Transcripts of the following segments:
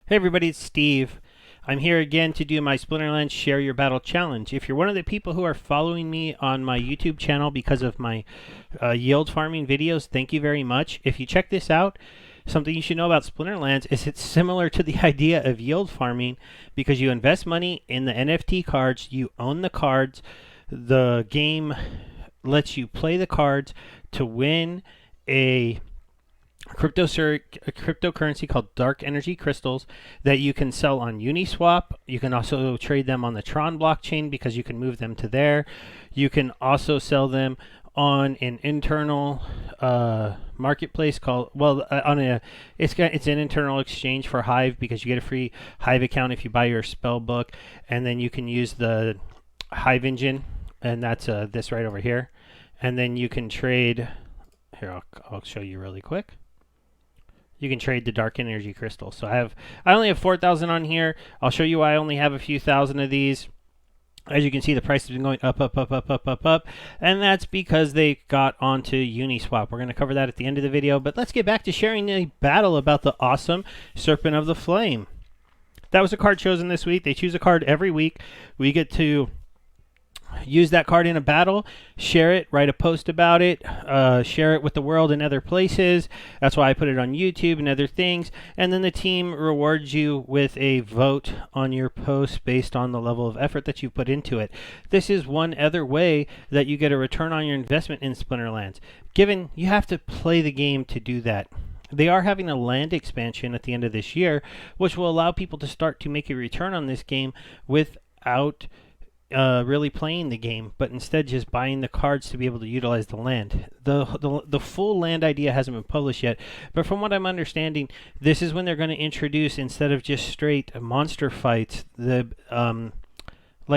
Hey everybody, it's Steve. I'm here again to do my Splinterlands Share Your Battle Challenge. If you're one of the people who are following me on my YouTube channel because of my yield farming videos, thank you very much. If you check this out, something you should know about Splinterlands is it's similar to the idea of yield farming because you invest money in the NFT cards, you own the cards, the game lets you play the cards to win a cryptocurrency called dark energy crystals that you can sell on Uniswap. You can also trade them on the Tron blockchain because you can move them to there. You can also sell them on an internal marketplace called it's an internal exchange for Hive because you get a free Hive account if you buy your spell book, and then you can use the Hive engine, and that's this right over here, and then you can trade here. I'll show you really quick. You can trade the dark energy crystals. So I only have 4,000 on here. I'll show you why I only have a few thousand of these. As you can see, the price has been going up, and that's because they got onto Uniswap. We're going to cover that at the end of the video, but let's get back to sharing the battle about the awesome Serpent of the Flame. That was a card chosen this week. They choose a card every week. We get to use that card in a battle, share it, write a post about it, share it with the world in other places. That's why I put it on YouTube and other things. And then the team rewards you with a vote on your post based on the level of effort that you put into it. This is one other way that you get a return on your investment in Splinterlands, given you have to play the game to do that. They are having a land expansion at the end of this year, which will allow people to start to make a return on this game without really playing the game, but instead just buying the cards to be able to utilize the land. The full land idea hasn't been published yet, but from what I'm understanding, this is when they're going to introduce, instead of just straight monster fights, the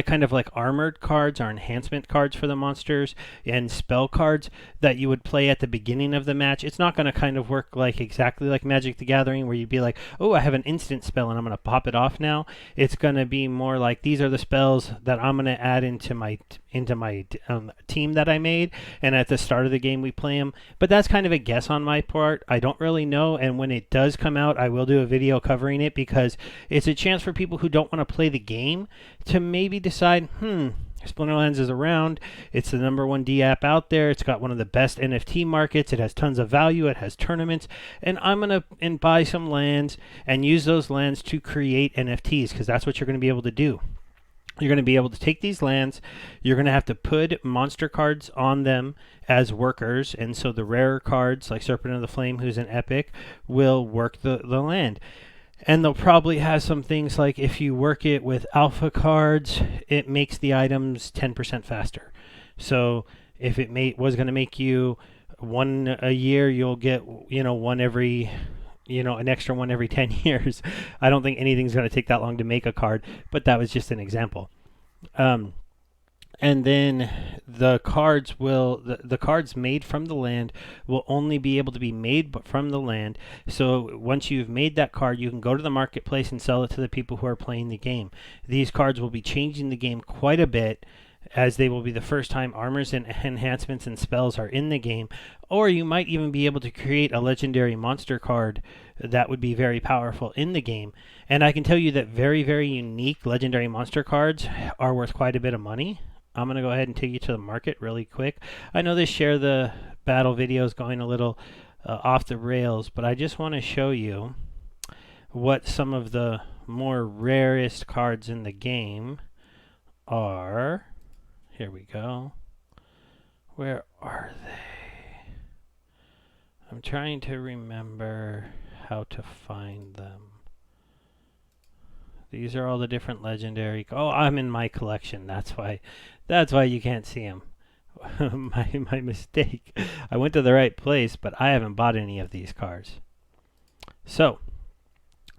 kind of like armored cards or enhancement cards for the monsters and spell cards that you would play at the beginning of the match. It's not going to kind of work like exactly like Magic the Gathering where you'd be like, oh, I have an instant spell and I'm going to pop it off now. It's going to be more like, these are the spells that I'm going to add into my team that I made, and at the start of the game we play them. But that's kind of a guess on my part. I don't really know, and when it does come out, I will do a video covering it because it's a chance for people who don't want to play the game to maybe decide, Splinterlands is around. It's the #1 D app out there. It's got one of the best NFT markets. It has tons of value. It has tournaments. And I'm going to buy some lands and use those lands to create NFTs because that's what you're going to be able to do. You're going to be able to take these lands. You're going to have to put monster cards on them as workers. And so the rarer cards, like Serpent of the Flame, who's an epic, will work the land. And they'll probably have some things like if you work it with alpha cards, it makes the items 10% faster. So if it was going to make you one a year, you'll get, one every, an extra one every 10 years. I don't think anything's going to take that long to make a card, but that was just an example. And then the cards the cards made from the land will only be able to be made from the land. So once you've made that card, you can go to the marketplace and sell it to the people who are playing the game. These cards will be changing the game quite a bit, as they will be the first time armors and enhancements and spells are in the game. Or you might even be able to create a legendary monster card that would be very powerful in the game. And I can tell you that very, very unique legendary monster cards are worth quite a bit of money. I'm going to go ahead and take you to the market really quick. I know this Share the Battle video is going a little off the rails, but I just want to show you what some of the more rarest cards in the game are. Here we go. Where are they? I'm trying to remember how to find them. These are all the different legendary. Oh, I'm in my collection. That's why you can't see them. my mistake. I went to the right place, but I haven't bought any of these cards. So,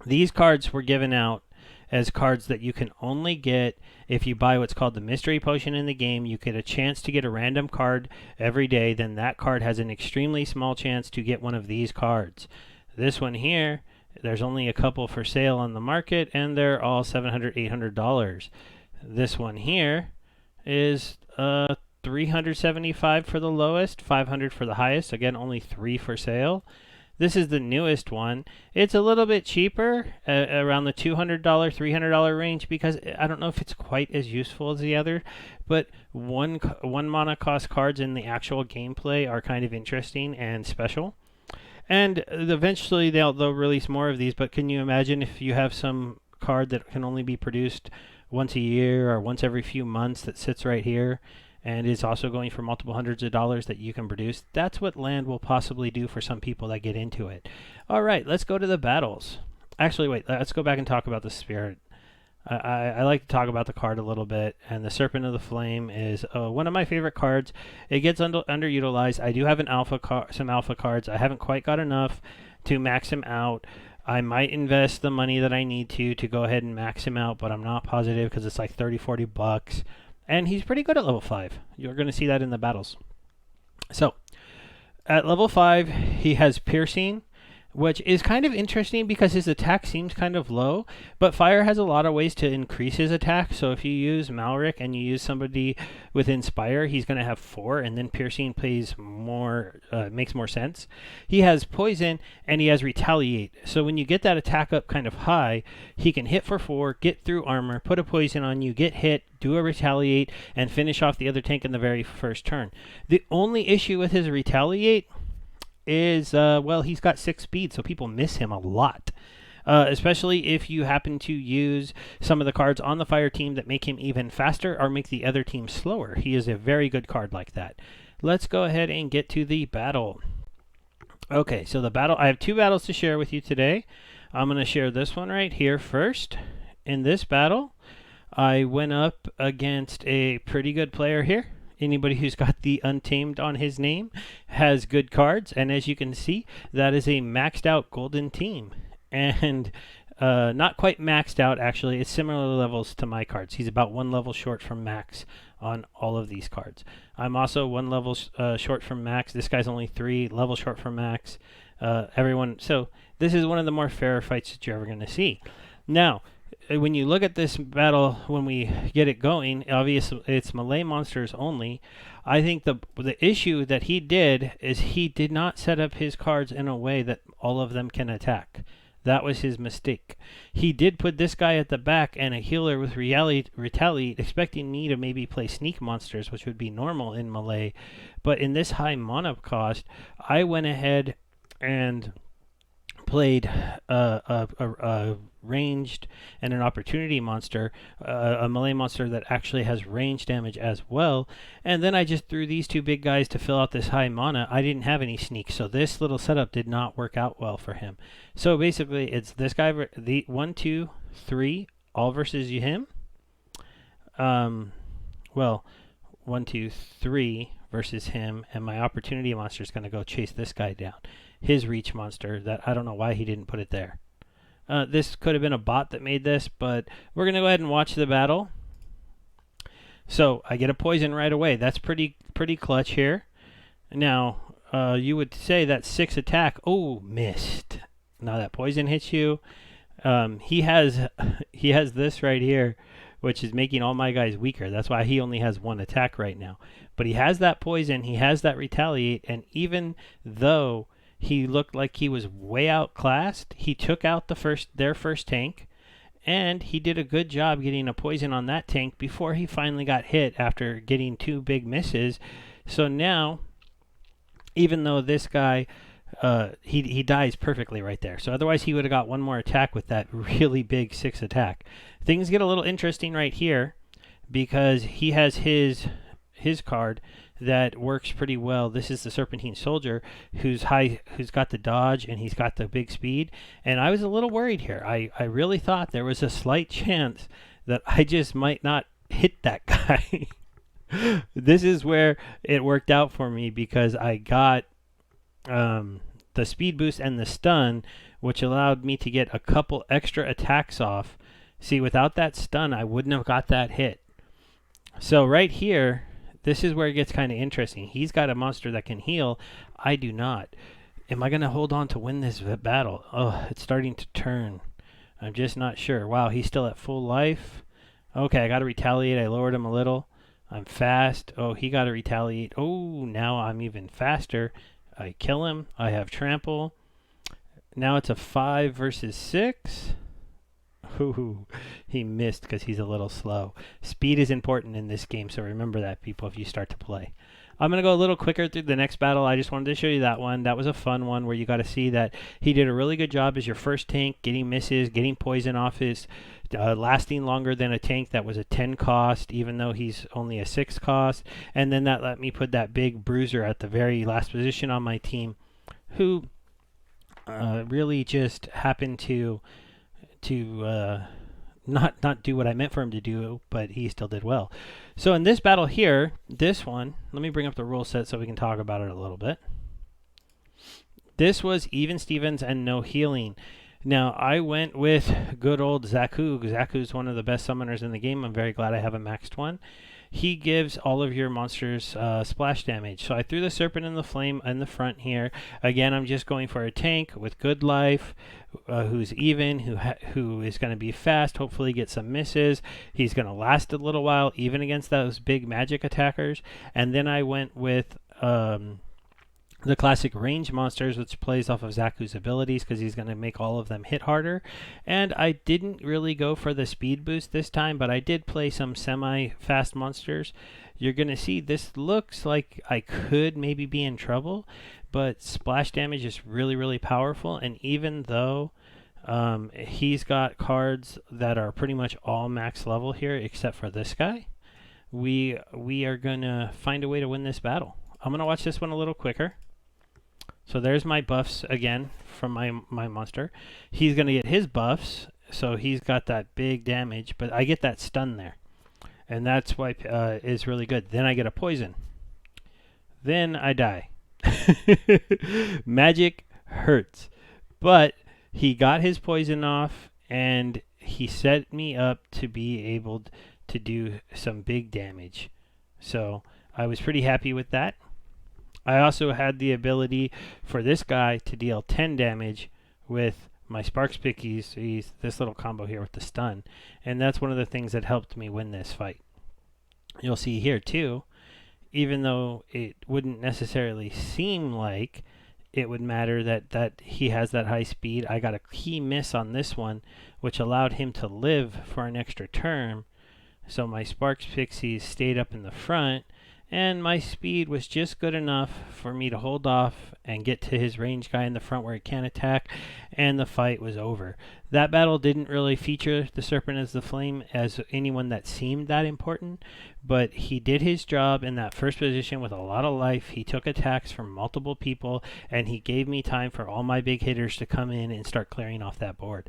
these cards were given out as cards that you can only get if you buy what's called the mystery potion in the game. You get a chance to get a random card every day. Then that card has an extremely small chance to get one of these cards. This one here, there's only a couple for sale on the market, and they're all $700, $800. This one here is $375 for the lowest, $500 for the highest. Again, only 3 for sale. This is the newest one. It's a little bit cheaper, around the $200, $300 range, because I don't know if it's quite as useful as the other, but one mana cost cards in the actual gameplay are kind of interesting and special. And eventually they'll release more of these, but can you imagine if you have some card that can only be produced once a year or once every few months that sits right here and is also going for multiple hundreds of dollars that you can produce? That's what land will possibly do for some people that get into it. All right, let's go to the battles. Actually, wait, let's go back and talk about the Spirit. I like to talk about the card a little bit, and the Serpent of the Flame is one of my favorite cards. It gets underutilized. I do have some alpha cards. I haven't quite got enough to max him out. I might invest the money that I need to go ahead and max him out, but I'm not positive because it's like 30-40 bucks. And he's pretty good at level 5. You're going to see that in the battles. So, at level 5, he has Piercing, which is kind of interesting because his attack seems kind of low, but Fire has a lot of ways to increase his attack. So if you use Malric and you use somebody with Inspire, he's going to have 4, and then Piercing makes more sense. He has Poison, and he has Retaliate. So when you get that attack up kind of high, he can hit for 4, get through armor, put a Poison on you, get hit, do a Retaliate, and finish off the other tank in the very first turn. The only issue with his Retaliate is, well, he's got 6 speed, so people miss him a lot. Especially if you happen to use some of the cards on the Fire team that make him even faster or make the other team slower. He is a very good card like that. Let's go ahead and get to the battle. Okay, so the battle, I have 2 battles to share with you today. I'm going to share this one right here first. In this battle, I went up against a pretty good player here. Anybody who's got the Untamed on his name has good cards, and as you can see, that is a maxed out golden team. And not quite maxed out, actually. It's similar levels to my cards. He's about 1 level short from max on all of these cards. I'm also 1 level short from max. This guy's only 3 levels short from max. So this is one of the more fair fights that you're ever going to see. Now, when you look at this battle, when we get it going, obviously it's Malay monsters only. I think the issue that he did is he did not set up his cards in a way that all of them can attack. That was his mistake. He did put this guy at the back and a healer with Retaliate, expecting me to maybe play Sneak monsters, which would be normal in Malay. But in this high mana cost, I went ahead and played a ranged and an opportunity monster, a Malay monster that actually has range damage as well, and then I just threw these 2 big guys to fill out this high mana. I didn't have any sneak, so this little setup did not work out well for him. So basically it's this guy, the 1, 2, 3 all versus him. Well, 1, 2, 3 versus him, and my opportunity monster is going to go chase this guy down. His reach monster, that I don't know why he didn't put it there. This could have been a bot that made this, but we're going to go ahead and watch the battle. So I get a poison right away. That's pretty clutch here. Now, you would say that 6 attack. Oh, missed. Now that poison hits you. He has this right here, which is making all my guys weaker. That's why he only has 1 attack right now. But he has that poison. He has that retaliate. And even though he looked like he was way outclassed, he took out their first tank, and he did a good job getting a poison on that tank before he finally got hit after getting 2 big misses. So now, even though this guy, he dies perfectly right there. So otherwise he would have got 1 more attack with that really big 6 attack. Things get a little interesting right here because he has his card that works pretty well. This is the Serpentine Soldier who's got the dodge and he's got the big speed. And I was a little worried here. I really thought there was a slight chance that I just might not hit that guy. This is where it worked out for me because I got the speed boost and the stun, which allowed me to get a couple extra attacks off. See, without that stun, I wouldn't have got that hit. So right here, this is where it gets kind of interesting. He's got a monster that can heal. I do not. Am I going to hold on to win this battle? Oh, it's starting to turn. I'm just not sure. Wow, he's still at full life. Okay, I got to retaliate. I lowered him a little. I'm fast. Oh, he got to retaliate. Oh, now I'm even faster. I kill him. I have trample. Now it's a 5 versus 6. Ooh, he missed because he's a little slow. Speed is important in this game, so remember that, people, if you start to play. I'm going to go a little quicker through the next battle. I just wanted to show you that one. That was a fun one where you got to see that he did a really good job as your first tank, getting misses, getting poison off his, lasting longer than a tank that was a 10 cost, even though he's only a 6 cost. And then that let me put that big bruiser at the very last position on my team, who really just happened to not do what I meant for him to do, but he still did well. So in this battle here, this one, let me bring up the rule set so we can talk about it a little bit. This was even Stevens and no healing. Now, I went with good old Zaku. Zaku's one of the best summoners in the game. I'm very glad I have a maxed one. He gives all of your monsters splash damage. So I threw the Serpent in the Flame in the front here. Again, I'm just going for a tank with good life, who's even, who is going to be fast, hopefully get some misses. He's going to last a little while, even against those big magic attackers. And then I went with the classic range monsters, which plays off of Zaku's abilities because he's going to make all of them hit harder. And I didn't really go for the speed boost this time, but I did play some semi-fast monsters. You're going to see this looks like I could maybe be in trouble, but splash damage is really, really powerful. And even though he's got cards that are pretty much all max level here, except for this guy, we are going to find a way to win this battle. I'm going to watch this one a little quicker. So there's my buffs again from my monster. He's going to get his buffs, so he's got that big damage, but I get that stun there. And that's why is really good. Then I get a poison. Then I die. Magic hurts. But he got his poison off, and he set me up to be able to do some big damage. So I was pretty happy with that. I also had the ability for this guy to deal 10 damage with my Sparks Pickies. He's this little combo here with the stun. And that's one of the things that helped me win this fight. You'll see here too, even though it wouldn't necessarily seem like it would matter that he has that high speed, I got a key miss on this one, which allowed him to live for an extra turn. So my Sparks Pixies stayed up in the front, and my speed was just good enough for me to hold off and get to his range guy in the front where he can't attack, and the fight was over. That battle didn't really feature the Serpent as the Flame as anyone that seemed that important, but he did his job in that first position with a lot of life. He took attacks from multiple people, and he gave me time for all my big hitters to come in and start clearing off that board.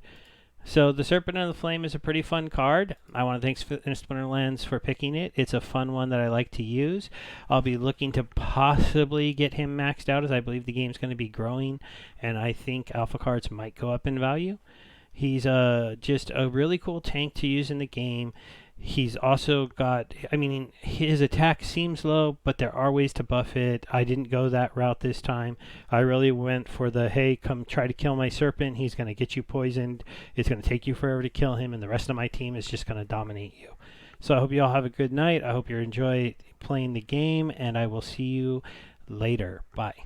So the Serpent and the Flame is a pretty fun card. I want to thank Splinterlands for picking it. It's a fun one that I like to use. I'll be looking to possibly get him maxed out as I believe the game's going to be growing, and I think alpha cards might go up in value. He's just a really cool tank to use in the game. He's also got, I mean, his attack seems low, but there are ways to buff it. I didn't go that route this time. I really went for the, hey, come try to kill my Serpent. He's going to get you poisoned. It's going to take you forever to kill him, and the rest of my team is just going to dominate you. So I hope you all have a good night. I hope you enjoy playing the game, and I will see you later. Bye.